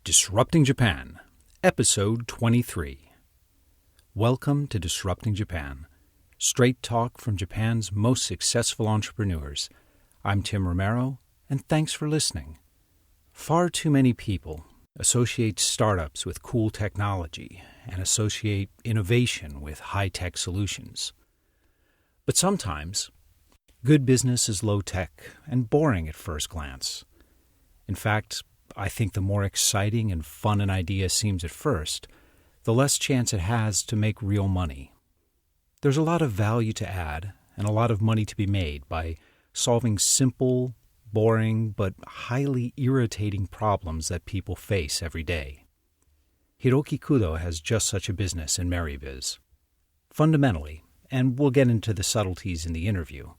Disrupting Japan, Episode 23. Welcome to Disrupting Japan, straight talk from Japan's most successful entrepreneurs. I'm Tim Romero, and thanks for listening. Far too many people associate startups with cool technology and associate innovation with high-tech solutions. But sometimes, good business is low-tech and boring at first glance. In fact, I think the more exciting and fun an idea seems at first, the less chance it has to make real money. There's a lot of value to add and a lot of money to be made by solving simple, boring, but highly irritating problems that people face every day. Hiroki Kudo has just such a business in MerryBiz. Fundamentally, and we'll get into the subtleties in the interview,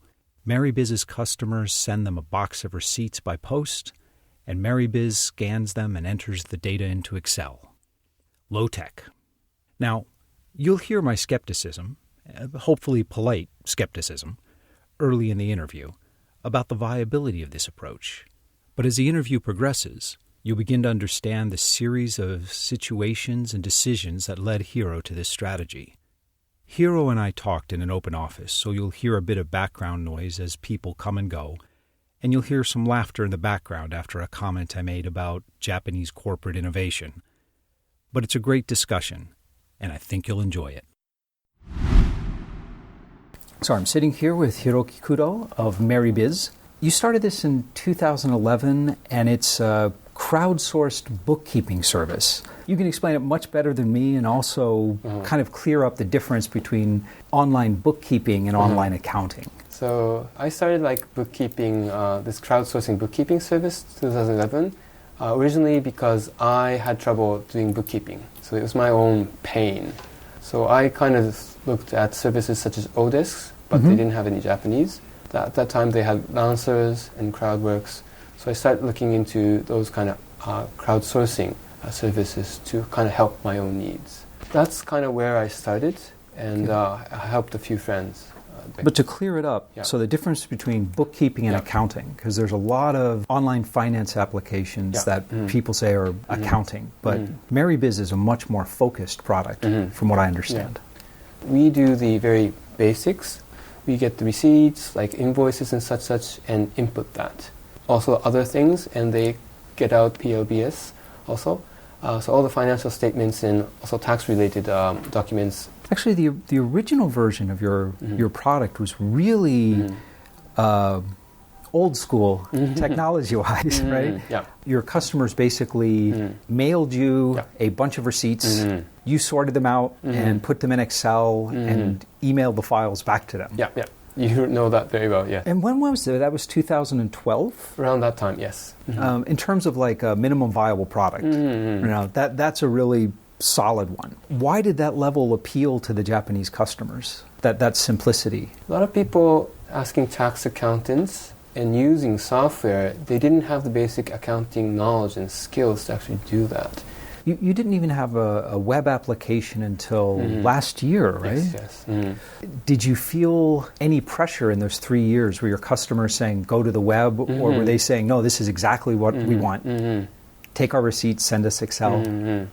MerryBiz's customers send them a box of receipts by post, and MerryBiz scans them and enters the data into Excel. Low tech. Now, you'll hear my skepticism, hopefully polite skepticism, early in the interview about the viability of this approach. But as the interview progresses, you'll begin to understand the series of situations and decisions that led Hiro to this strategy. Hiro and I talked in an open office, so you'll hear a bit of background noise as people come and go, and you'll hear some laughter in the background after a comment I made about Japanese corporate innovation. But it's a great discussion, and I think you'll enjoy it. So I'm sitting here with Hiroki Kudo of MerryBiz. You started this in 2011, and it's a crowdsourced bookkeeping service. You can explain it much better than me and also kind of clear up the difference between online bookkeeping and online accounting. So I started bookkeeping, this crowdsourcing bookkeeping service 2011, originally because I had trouble doing bookkeeping. So it was my own pain. So I kind of looked at services such as Odisks, but they didn't have any Japanese. At that time they had Lancers and CrowdWorks. So I started looking into those kind of crowdsourcing services to kind of help my own needs. That's kind of where I started, and I helped a few friends. But to clear it up, so the difference between bookkeeping and accounting, because there's a lot of online finance applications that people say are accounting, but MerryBiz is a much more focused product from what I understand. Yeah. We do the very basics. We get the receipts, like invoices and such, and input that. Also other things, and they get out PLBS also. So all the financial statements and also tax-related documents. Actually, the original version of your product was really old school, technology-wise, right? Yeah. Your customers basically mailed you a bunch of receipts. You sorted them out and put them in Excel and emailed the files back to them. Yeah. You know that very well, yeah. And when was it? That was 2012? Around that time, yes. In terms of like a minimum viable product, that's a really solid one. Why did that level appeal to the Japanese customers, that simplicity? A lot of people asking tax accountants and using software, they didn't have the basic accounting knowledge and skills to actually do that. You didn't even have a web application until last year, right? Yes. Did you feel any pressure in those 3 years? Were your customers saying, go to the web, or were they saying, no, this is exactly what we want? Take our receipts, send us Excel.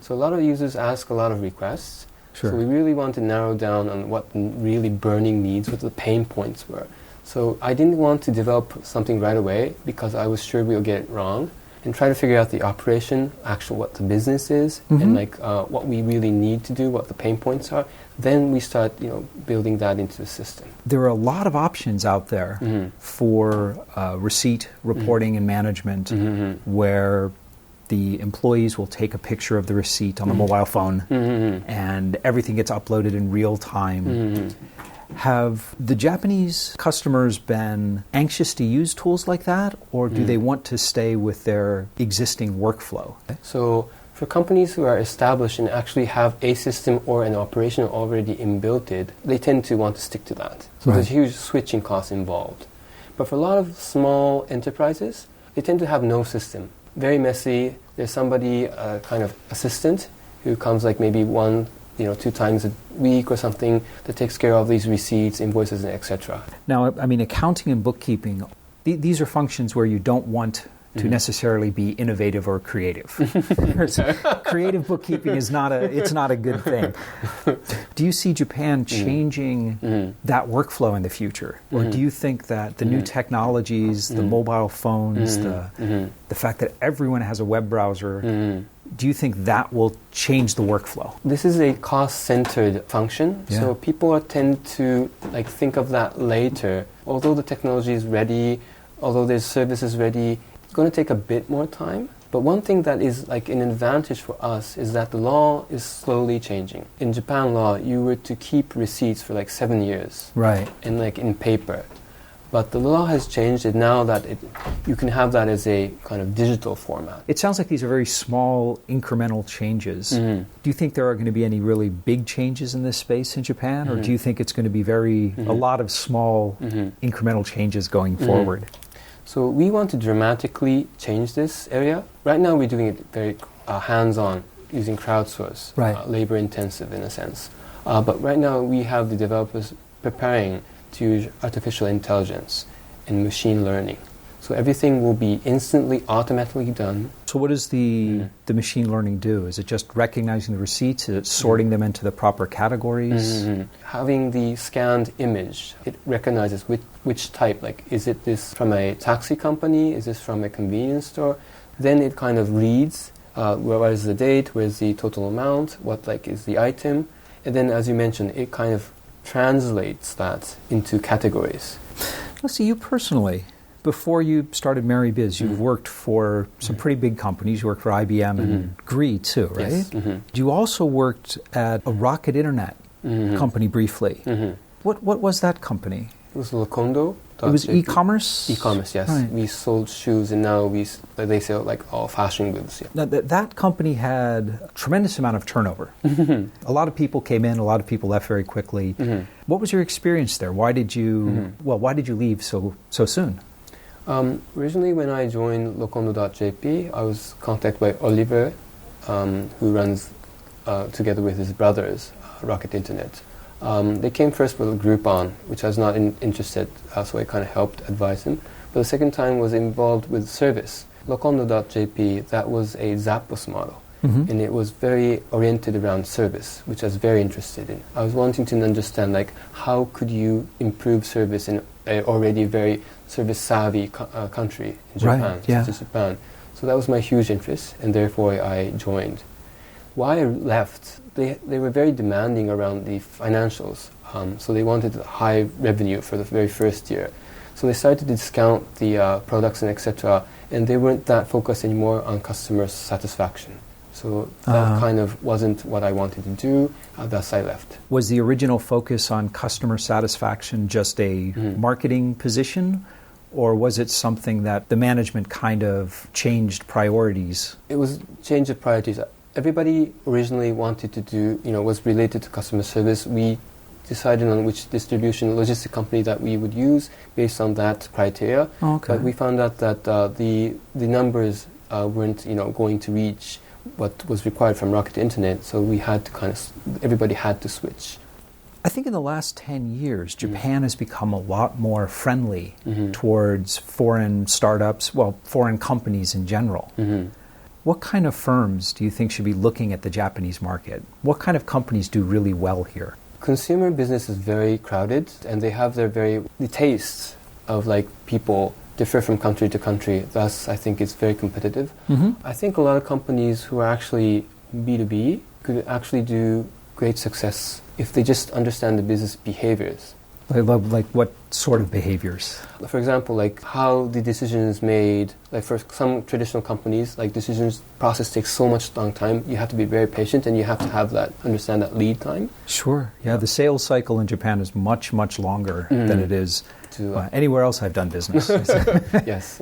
So a lot of users ask a lot of requests. Sure. So we really want to narrow down on what really burning needs, what the pain points were. So I didn't want to develop something right away because I was sure we'll get it wrong, and try to figure out the operation, actually what the business is, and what we really need to do, what the pain points are. Then we start, building that into the system. There are a lot of options out there for receipt reporting and management, where the employees will take a picture of the receipt on the mobile phone, and everything gets uploaded in real time. Have the Japanese customers been anxious to use tools like that, or do they want to stay with their existing workflow? So for companies who are established and actually have a system or an operation already inbuilt, they tend to want to stick to that. So there's huge switching costs involved. But for a lot of small enterprises, they tend to have no system. Very messy. There's somebody, kind of assistant, who comes maybe 2 times a week or something, that takes care of these receipts, invoices, and etc. Now, accounting and bookkeeping, these are functions where you don't want to necessarily be innovative or creative. Creative bookkeeping is not a good thing. Do you see Japan changing that workflow in the future? Or do you think that the new technologies, the mobile phones, the fact that everyone has a web browser, do you think that will change the workflow? This is a cost-centered function, so people tend to think of that later. Although the technology is ready, although there's services ready, it's going to take a bit more time. But one thing that is an advantage for us is that the law is slowly changing. In Japan law, you were to keep receipts for 7 years. Right. And in paper. But the law has changed it now that you can have that as a kind of digital format. It sounds like these are very small, incremental changes. Do you think there are going to be any really big changes in this space in Japan? Or do you think it's going to be a lot of small, incremental changes going forward? So we want to dramatically change this area. Right now we're doing it very hands-on, using crowdsource, labor intensive in a sense. But right now we have the developers preparing to use artificial intelligence and machine learning. So everything will be instantly, automatically done. So what does the machine learning do? Is it just recognizing the receipts? Is it sorting them into the proper categories? Having the scanned image, it recognizes which type. Is it this from a taxi company? Is this from a convenience store? Then it kind of reads what is the date, where's the total amount, what is the item. And then, as you mentioned, it kind of translates that into categories. Let's see, you personally, before you started MerryBiz, you've worked for some pretty big companies. You worked for IBM and GRI too, right? Yes. You also worked at a Rocket Internet company briefly. What was that company? It was Lokondo. It was e-commerce? E-commerce, yes. Right. We sold shoes, and now they sell all fashion goods. Yeah. Now, that company had a tremendous amount of turnover. A lot of people came in, a lot of people left very quickly. What was your experience there? Why did you leave so soon? Originally, when I joined Lokondo.jp, I was contacted by Oliver, who runs together with his brothers Rocket Internet. They came first with Groupon, which I was not interested, so I kind of helped advise him. But the second time was involved with service. Lokondo.jp, that was a Zappos model, and it was very oriented around service, which I was very interested in. I was wanting to understand, how could you improve service in an already very service-savvy country, in Japan, such as Japan. So that was my huge interest, and therefore I joined. Why I left, they were very demanding around the financials, so they wanted high revenue for the very first year. So they started to discount the products and etc., and they weren't that focused anymore on customer satisfaction. So that kind of wasn't what I wanted to do, thus I left. Was the original focus on customer satisfaction just a marketing position, or was it something that the management kind of changed priorities? It was change of priorities. Everybody originally wanted to do, was related to customer service. We decided on which distribution logistic company that we would use based on that criteria. But we found out that the numbers weren't, going to reach what was required from Rocket Internet. So we had to everybody had to switch. I think in the last 10 years, Japan has become a lot more friendly towards foreign startups, foreign companies in general. What kind of firms do you think should be looking at the Japanese market? What kind of companies do really well here? Consumer business is very crowded, and they have the tastes of people differ from country to country. Thus, I think it's very competitive. I think a lot of companies who are actually B2B could actually do great success if they just understand the business behaviors. What sort of behaviors? For example, how the decision is made. For some traditional companies, decisions process takes so much long time. You have to be very patient, and you have to understand that lead time. Sure. Yeah, the sales cycle in Japan is much, much longer than it is anywhere else I've done business. Yes.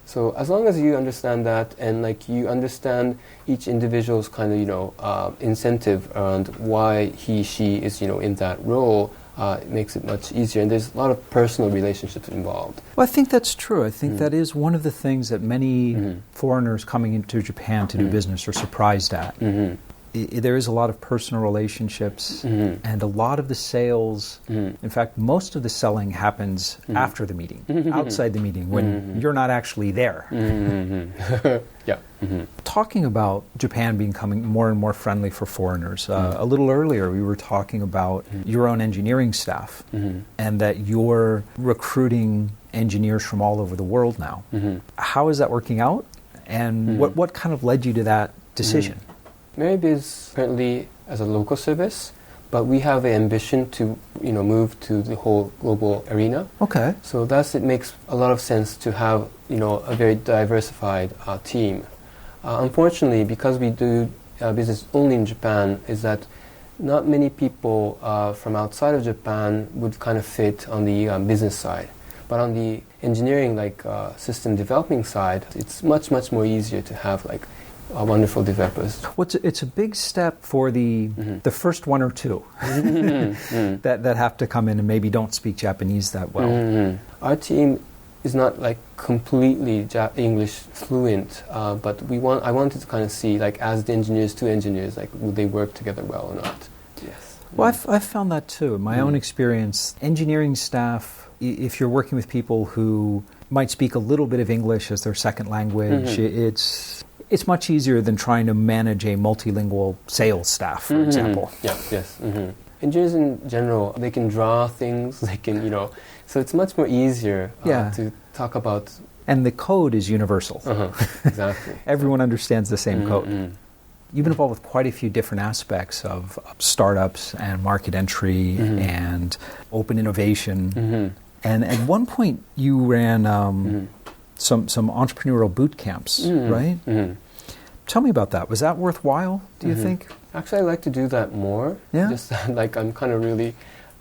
So as long as you understand that, and you understand each individual's kind of incentive around why he, she is in that role. It makes it much easier, and there's a lot of personal relationships involved. Well, I think that's true. I think that is one of the things that many foreigners coming into Japan to do business are surprised at. there is a lot of personal relationships, and a lot of the sales, in fact, most of the selling happens after the meeting, outside the meeting, when you're not actually there. Yeah. Talking about Japan becoming more and more friendly for foreigners, a little earlier we were talking about your own engineering staff, and that you're recruiting engineers from all over the world now. How is that working out? And what kind of led you to that decision? MerryBiz currently as a local service, but we have an ambition to move to the whole global arena. Okay. So thus it makes a lot of sense to have a very diversified team. Unfortunately, because we do business only in Japan, is that not many people from outside of Japan would kind of fit on the business side. But on the engineering, system developing side, it's much more easier to have wonderful developers. It's a big step for the first one or two that have to come in and maybe don't speak Japanese that well. Our team is not completely English fluent, but I wanted to kind of see as the engineers, two engineers, would they work together well or not? Yes. Well, I've found that too. In my own experience, engineering staff, if you're working with people who might speak a little bit of English as their second language, it's much easier than trying to manage a multilingual sales staff, for example. Yes. Engineers in general, they can draw things, they can, so it's much more easier to talk about. And the code is universal. Exactly. Everyone understands the same code. You've been involved with quite a few different aspects of startups and market entry and open innovation. And at one point, you ran some entrepreneurial boot camps, right? Tell me about that. Was that worthwhile, do you think? Actually, I'd like to do that more. Yeah? Just I'm kind of really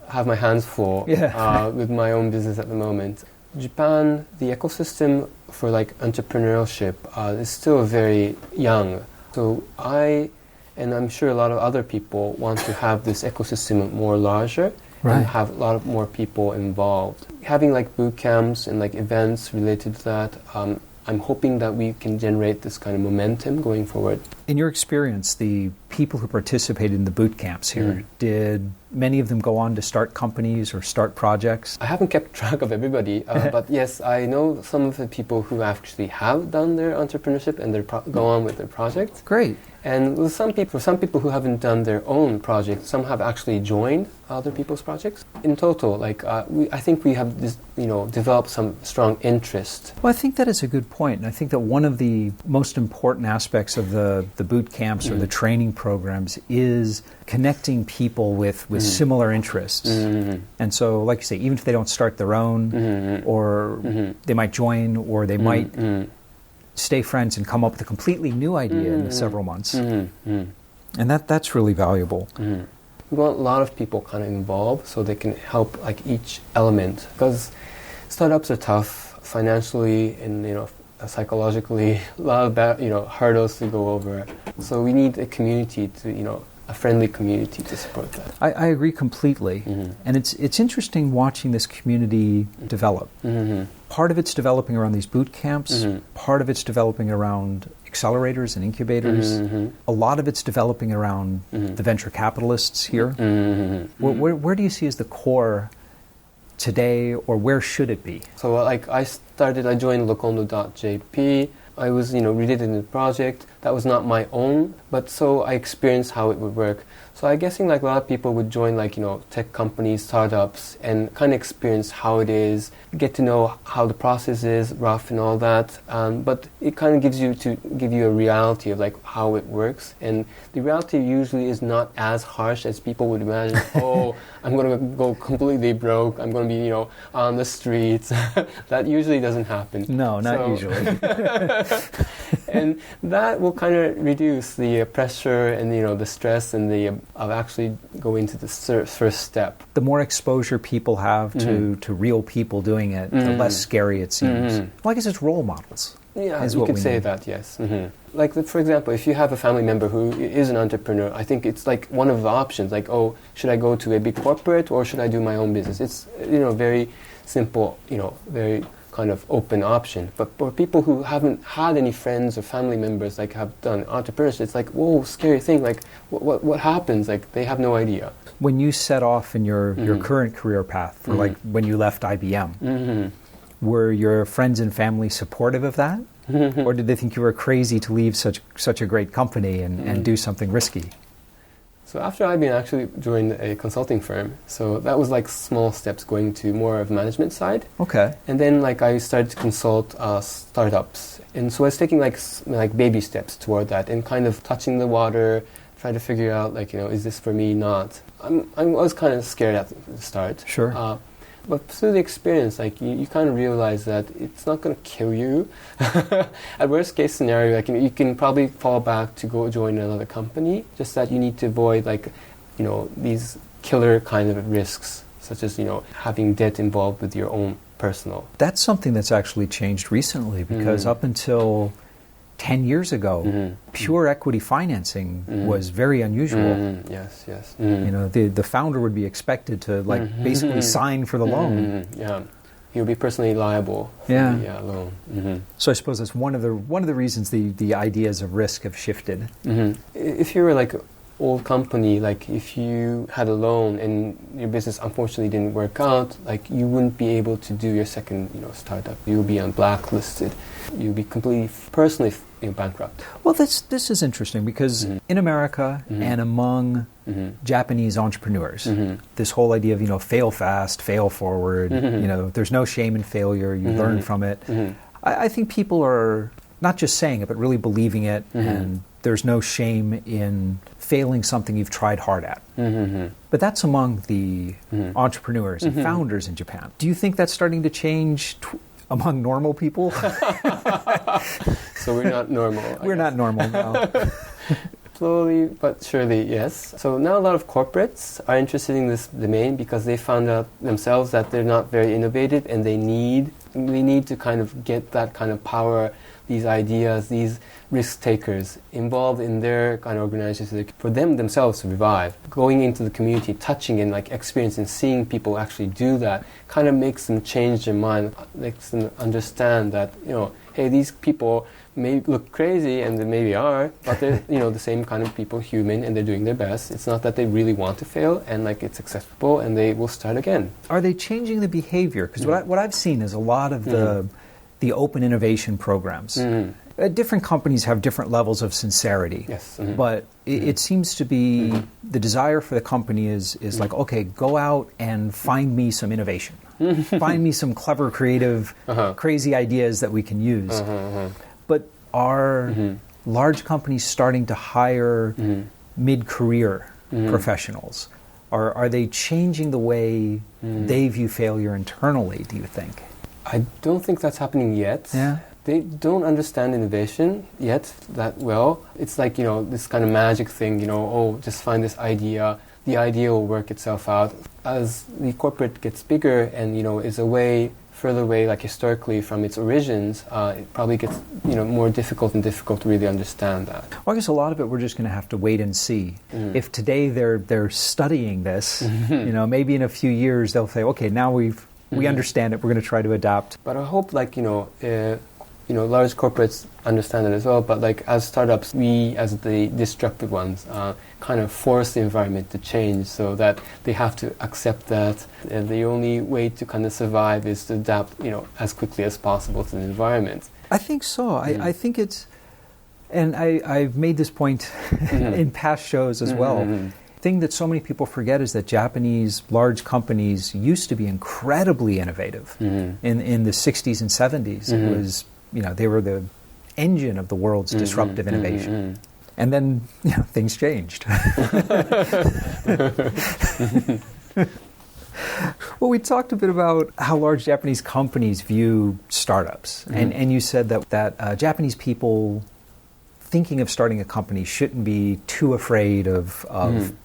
have my hands full with my own business at the moment. Japan, the ecosystem for entrepreneurship is still very young. So and I'm sure a lot of other people want to have this ecosystem more larger. And have a lot more people involved. Having boot camps and events related to that, I'm hoping that we can generate this kind of momentum going forward. In your experience, the people who participated in the boot camps here, did many of them go on to start companies or start projects? I haven't kept track of everybody, but yes, I know some of the people who actually have done their entrepreneurship and go on with their projects. Great. And with some people who haven't done their own project, some have actually joined other people's projects. In total, I think we have this, developed some strong interest. Well, I think that is a good point. And I think that one of the most important aspects of the boot camps or the training programs is connecting people with similar interests. And so, like you say, even if they don't start their own, or they might join, or they might stay friends and come up with a completely new idea in several months. And that's really valuable. We want a lot of people kind of involved so they can help each element, because startups are tough financially and psychologically, a lot of hurdles to go over. So we need a community to a friendly community to support that. I agree completely. And it's interesting watching this community develop. Part of it's developing around these boot camps. Part of it's developing around accelerators and incubators. A lot of it's developing around the venture capitalists here. Where do you see as the core today, or where should it be? So I joined Locondo.jp. I was, related in the project. That was not my own, but so I experienced how it would work. So I'm guessing a lot of people would join tech companies, startups, and kind of experience how it is, get to know how the process is, rough and all that. But it kind of gives you a reality of how it works. And the reality usually is not as harsh as people would imagine. Oh, I'm going to go completely broke. I'm going to be, on the streets. That usually doesn't happen. No, not usually. And that will kind of reduce the pressure and the stress and of actually going to the first step. The more exposure people have to real people doing it, the less scary it seems. Well, I guess it's role models. Yeah, you could say that, yes. For example, if you have a family member who is an entrepreneur, I think it's one of the options. Should I go to a big corporate or should I do my own business? It's very simple, very kind of open option. But for people who haven't had any friends or family members like have done entrepreneurship, it's like, whoa, scary thing. Like, what happens? Like, they have no idea. When you set off in your current career path, for like when you left IBM, were your friends and family supportive of that? Or did they think you were crazy to leave such a great company and do something risky? So after IBM, I actually joined a consulting firm. So that was like small steps going to more of management side. Okay. And then like I started to consult startups. And so I was taking like baby steps toward that and kind of touching the water, trying to figure out like, is this for me, not. I was kind of scared at the start. Sure. But through the experience, like you kind of realize that it's not going to kill you. At worst case scenario, like you can probably fall back to go join another company. Just that you need to avoid like, these killer kind of risks, such as having debt involved with your own personal. That's something that's actually changed recently because up until 10 years ago, pure equity financing was very unusual. Yes. The founder would be expected to basically sign for the loan. Yeah, he would be personally liable for the loan. So I suppose that's one of the reasons the ideas of risk have shifted. If you were like an old company, like if you had a loan and your business unfortunately didn't work out, like you wouldn't be able to do your second startup. You would be blacklisted. You'd be completely personally bankrupt. Well, this is interesting because in America and among Japanese entrepreneurs, this whole idea of fail fast, fail forward, there's no shame in failure, you learn from it. I think people are not just saying it, but really believing it, and there's no shame in failing something you've tried hard at. But that's among the entrepreneurs and founders in Japan. Do you think that's starting to change among normal people? So we're not normal. We're not normal, no. Slowly but surely, yes. So now a lot of corporates are interested in this domain because they found out themselves that they're not very innovative and they need to kind of get that kind of power, these ideas, these risk takers involved in their kind of organizations for them themselves to revive. Going into the community, touching and experiencing, seeing people actually do that kind of makes them change their mind, makes them understand that, hey, these people may look crazy, and they maybe are, but they're the same kind of people, human, and they're doing their best. It's not that they really want to fail, and it's acceptable, and they will start again. Are they changing the behavior? Because what I've seen is a lot of the open innovation programs. Different companies have different levels of sincerity. Yes. But it seems to be the desire for the company is like, okay, go out and find me some innovation. Find me some clever, creative, crazy ideas that we can use. But are large companies starting to hire mid-career professionals? Are they changing the way they view failure internally, do you think? I don't think that's happening yet. Yeah. They don't understand innovation yet that well. It's like, this kind of magic thing, just find this idea. The idea will work itself out. As the corporate gets bigger and, is further away, historically from its origins, it probably gets, more difficult to really understand that. Well, I guess a lot of it we're just going to have to wait and see. If today they're studying this, maybe in a few years they'll say, okay, now we understand it, we're going to try to adapt. But I hope, large corporates understand it as well, but as startups, we as the disruptive ones kind of force the environment to change so that they have to accept that the only way to kind of survive is to adapt, as quickly as possible to the environment. I think so. I think it's, and I've made this point in past shows as well. The thing that so many people forget is that Japanese large companies used to be incredibly innovative. In the 60s and 70s, it was, they were the engine of the world's disruptive innovation. And then, things changed. Well, we talked a bit about how large Japanese companies view startups. And you said that Japanese people thinking of starting a company shouldn't be too afraid of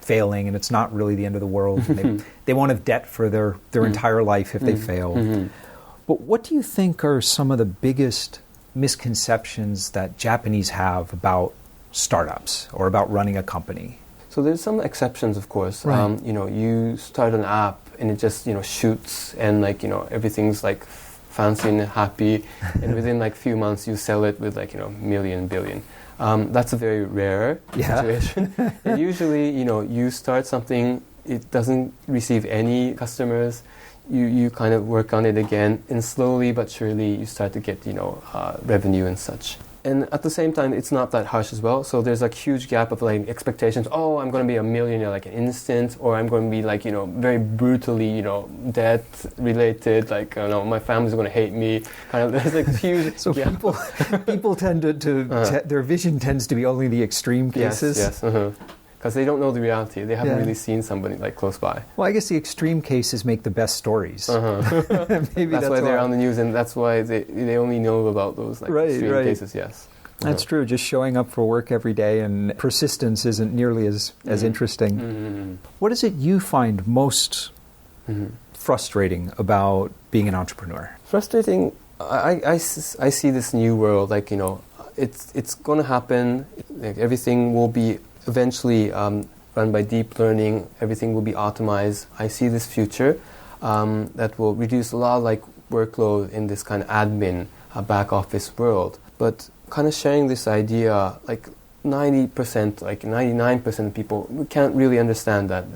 failing, and it's not really the end of the world. They won't have debt for their entire life if they fail. But what do you think are some of the biggest misconceptions that Japanese have about startups or about running a company? So there's some exceptions, of course. Right. You start an app and it just shoots and everything's fancy and happy, and within like few months you sell it with like, million, billion. That's a very rare situation. And usually, you start something, it doesn't receive any customers, you kind of work on it again, and slowly but surely you start to get, revenue and such. And at the same time, it's not that harsh as well. So there's like huge gap of like expectations. Oh, I'm going to be a millionaire like an instant, or I'm going to be like, very brutally, debt related. Like, my family's going to hate me. Kind of, there's like huge. So gap. people tend to their vision tends to be only the extreme cases. Yes. Because they don't know the reality. They haven't really seen somebody like close by. Well, I guess the extreme cases make the best stories. Maybe that's why they're on the news, and that's why they only know about those like extreme cases. Yes, that's true. Just showing up for work every day and persistence isn't nearly as interesting. Mm-hmm. What is it you find most frustrating about being an entrepreneur? Frustrating. I see this new world. Like it's going to happen. Like, everything will be eventually run by deep learning. Everything will be optimized. I see this future that will reduce a lot of like workload in this kind of admin back office world. But kind of sharing this idea, like 90%, like 99% of people can't really understand that.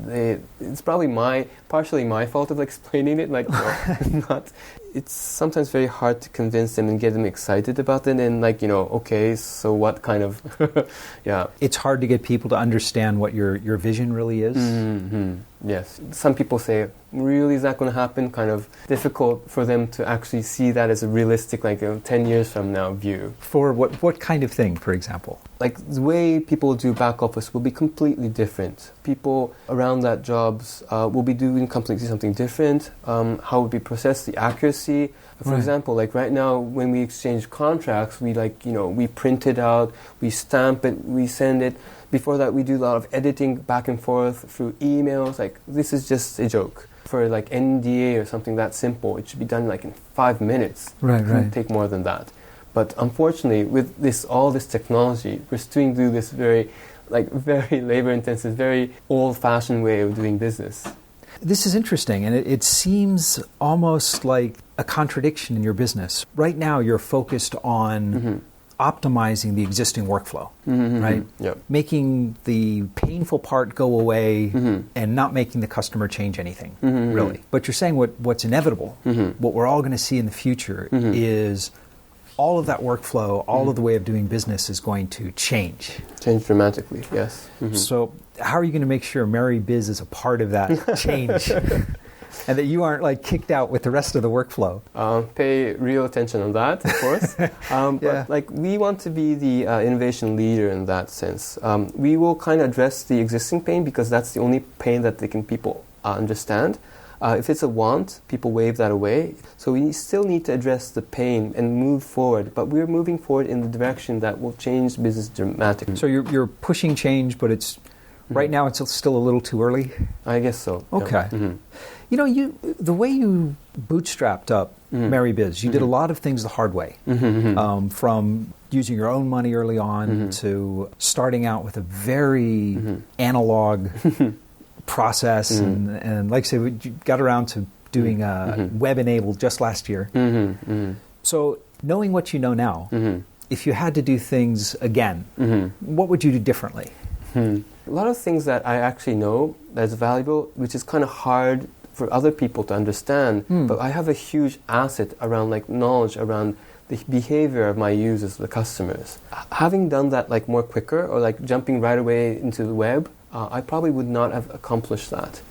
It's probably partially my fault of explaining it. Like, not. It's sometimes very hard to convince them and get them excited about it. And like, okay, so what kind of, It's hard to get people to understand what your vision really is. Mm-hmm. Yes. Some people say, really, is that going to happen? Kind of difficult for them to actually see that as a realistic, like 10 years from now view. For what kind of thing, for example? Like the way people do back office will be completely different. People around that jobs will be doing completely something different. How would we process the accuracy? For example, like right now, when we exchange contracts, we we print it out, we stamp it, we send it. Before that, we do a lot of editing back and forth through emails. Like, this is just a joke. For like NDA or something that simple, it should be done like in 5 minutes. It won't take more than that. But unfortunately, with all this technology, we're still doing this very labor-intensive, very old-fashioned way of doing business. This is interesting, and it seems almost like a contradiction in your business. Right now, you're focused on optimizing the existing workflow, right? Yep. Making the painful part go away and not making the customer change anything, really. But you're saying what's inevitable, what we're all going to see in the future is all of that workflow, all of the way of doing business is going to change. Change dramatically, yes. So how are you going to make sure MerryBiz is a part of that change? And that you aren't like kicked out with the rest of the workflow. Pay real attention on that, of course. But like we want to be the innovation leader in that sense. We will kind of address the existing pain because that's the only pain that people understand. If it's a want, people wave that away. So we still need to address the pain and move forward. But we're moving forward in the direction that will change business dramatically. So you're pushing change, but it's right now it's still a little too early? I guess so. Okay. Yeah. The way you bootstrapped up MerryBiz, you did a lot of things the hard way. From using your own money early on to starting out with a very analog process, and like I say, we got around to doing web-enabled just last year. So knowing what you know now, if you had to do things again, what would you do differently? A lot of things that I actually know that's valuable, which is kind of hard for other people to understand, but I have a huge asset around like knowledge around the behavior of my users, the customers. Having done that like more quicker or like jumping right away into the web, I probably would not have accomplished that.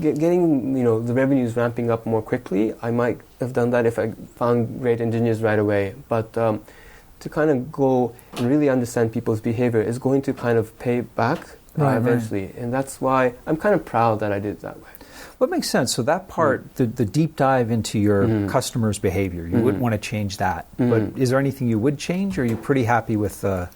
Getting the revenues ramping up more quickly, I might have done that if I found great engineers right away. But to kind of go and really understand people's behavior is going to kind of pay back eventually. And that's why I'm kind of proud that I did it that way. Well, it makes sense. So that part, the deep dive into your customers' behavior, you wouldn't want to change that. But is there anything you would change, or are you pretty happy with the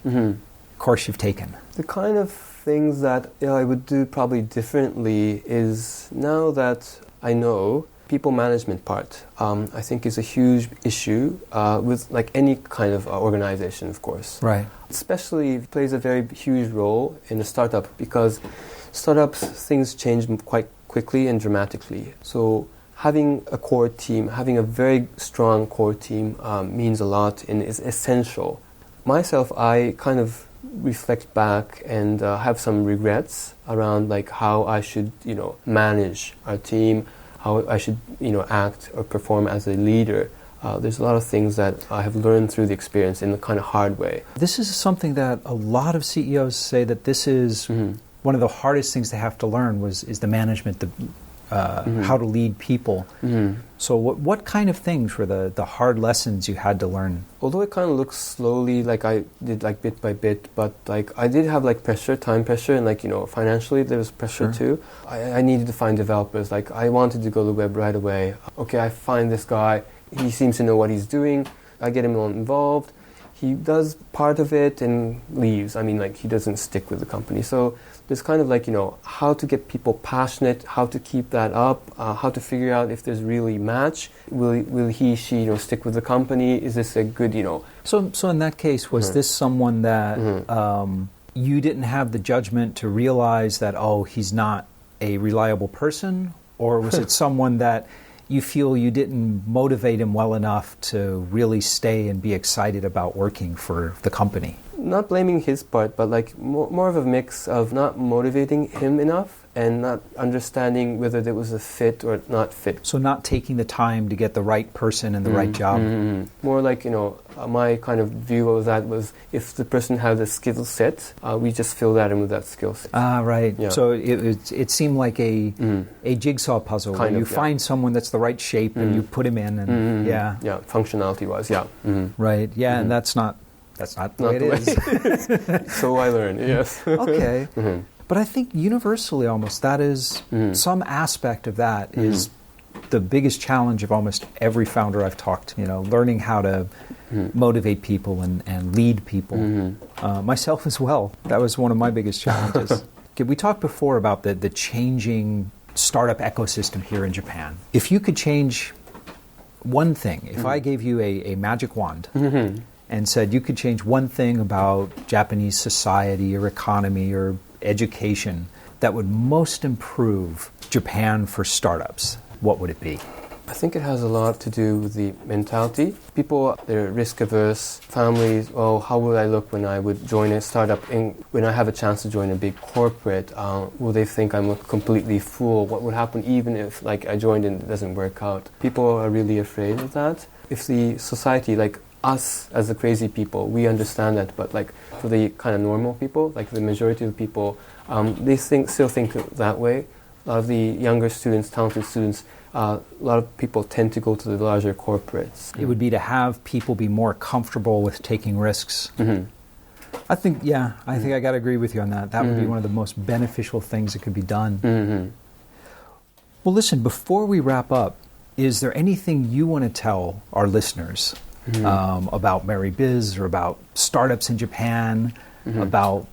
course you've taken? The kind of things that I would do probably differently is, now that I know, people management part, I think is a huge issue with like any kind of organization, of course. Right. Especially plays a very huge role in a startup, because startups, things change quite quickly and dramatically. So having a core team, having a very strong core team means a lot and is essential. Myself, I kind of reflect back and have some regrets around like how I should, manage our team, how I should, act or perform as a leader. There's a lot of things that I have learned through the experience in a kind of hard way. This is something that a lot of CEOs say that this is one of the hardest things they have to learn is the management, how to lead people. So what kind of things were the hard lessons you had to learn? Although it kind of looks slowly, like I did like bit by bit, but like I did have like pressure, time pressure, and like, financially there was pressure too. I needed to find developers. Like I wanted to go to the web right away. Okay, I find this guy. He seems to know what he's doing. I get him involved. He does part of it and leaves. I mean, like, he doesn't stick with the company. So there's kind of like, how to get people passionate, how to keep that up, how to figure out if there's really match. Will he, she, stick with the company? Is this a good, So in that case, was this someone that you didn't have the judgment to realize that, he's not a reliable person? Or was it someone that you feel you didn't motivate him well enough to really stay and be excited about working for the company? Not blaming his part, but like more of a mix of not motivating him enough and not understanding whether there was a fit or not fit. So not taking the time to get the right person and the right job. More like, my kind of view of that was if the person has a skill set, we just fill that in with that skill set. Right. Yeah. So it seemed like a jigsaw puzzle where you find someone that's the right shape and you put him in and Yeah, functionality-wise, yeah. Right, yeah, and that's not the way it is. So I learned, yes. Okay. But I think universally almost that is some aspect of that is the biggest challenge of almost every founder I've talked to, learning how to motivate people and lead people. Myself as well. That was one of my biggest challenges. Okay, we talked before about the changing startup ecosystem here in Japan. If you could change one thing, if I gave you a magic wand and said you could change one thing about Japanese society or economy or education that would most improve Japan for startups, what would it be? I think it has a lot to do with the mentality. People, they're risk averse. Families, how will I look when I would join a startup? When I have a chance to join a big corporate, will they think I'm a completely fool? What would happen even if I joined and it doesn't work out? People are really afraid of that. If the society, us as the crazy people, we understand that, but for the kind of normal people, the majority of people, they still think that way. A lot of the younger students, talented students, a lot of people tend to go to the larger corporates. It would be to have people be more comfortable with taking risks. I think I got to agree with you on that. That would be one of the most beneficial things that could be done. Well, listen, before we wrap up, is there anything you want to tell our listeners about MerryBiz or about startups in Japan, about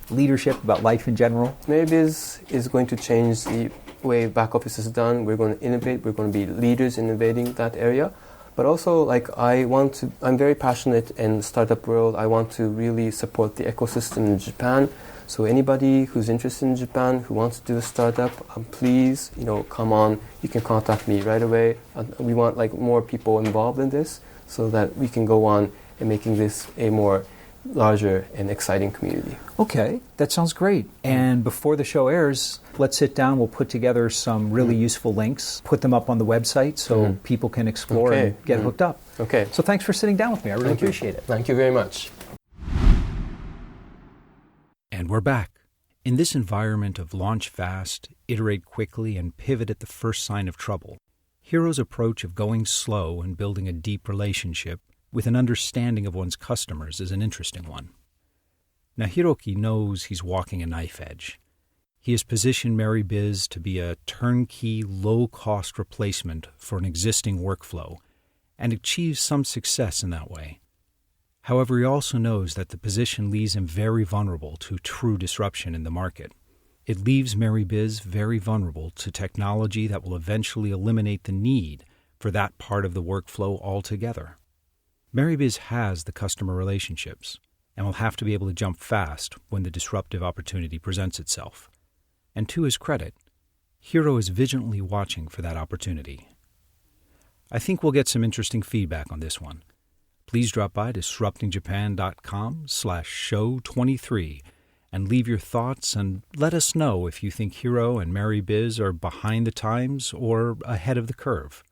leadership, about life in general? MerryBiz is going to change the way back office is done. We're going to innovate. We're going to be leaders innovating that area. But also, I'm very passionate in the startup world. I want to really support the ecosystem in Japan. So anybody who's interested in Japan, who wants to do a startup, please, come on. You can contact me right away. We want more people involved in this so that we can go on and making this a more larger and exciting community. Okay, that sounds great. And before the show airs, let's sit down. We'll put together some really useful links, put them up on the website so people can explore and get hooked up. Okay. So thanks for sitting down with me. I really appreciate it. Thank you very much. And we're back. In this environment of launch fast, iterate quickly, and pivot at the first sign of trouble, Hiro's approach of going slow and building a deep relationship with an understanding of one's customers is an interesting one. Now, Hiroki knows he's walking a knife edge. He has positioned MerryBiz to be a turnkey, low-cost replacement for an existing workflow and achieves some success in that way. However, he also knows that the position leaves him very vulnerable to true disruption in the market. It leaves MerryBiz very vulnerable to technology that will eventually eliminate the need for that part of the workflow altogether. MerryBiz has the customer relationships and will have to be able to jump fast when the disruptive opportunity presents itself. And to his credit, Hiro is vigilantly watching for that opportunity. I think we'll get some interesting feedback on this one. Please drop by disruptingjapan.com/show23 and leave your thoughts and let us know if you think Hiro and MerryBiz are behind the times or ahead of the curve.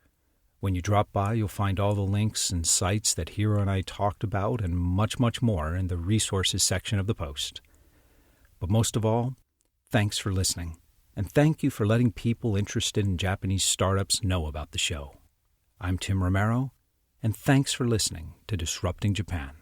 When you drop by, you'll find all the links and sites that Hiro and I talked about and much, much more in the resources section of the post. But most of all, thanks for listening, and thank you for letting people interested in Japanese startups know about the show. I'm Tim Romero, and thanks for listening to Disrupting Japan.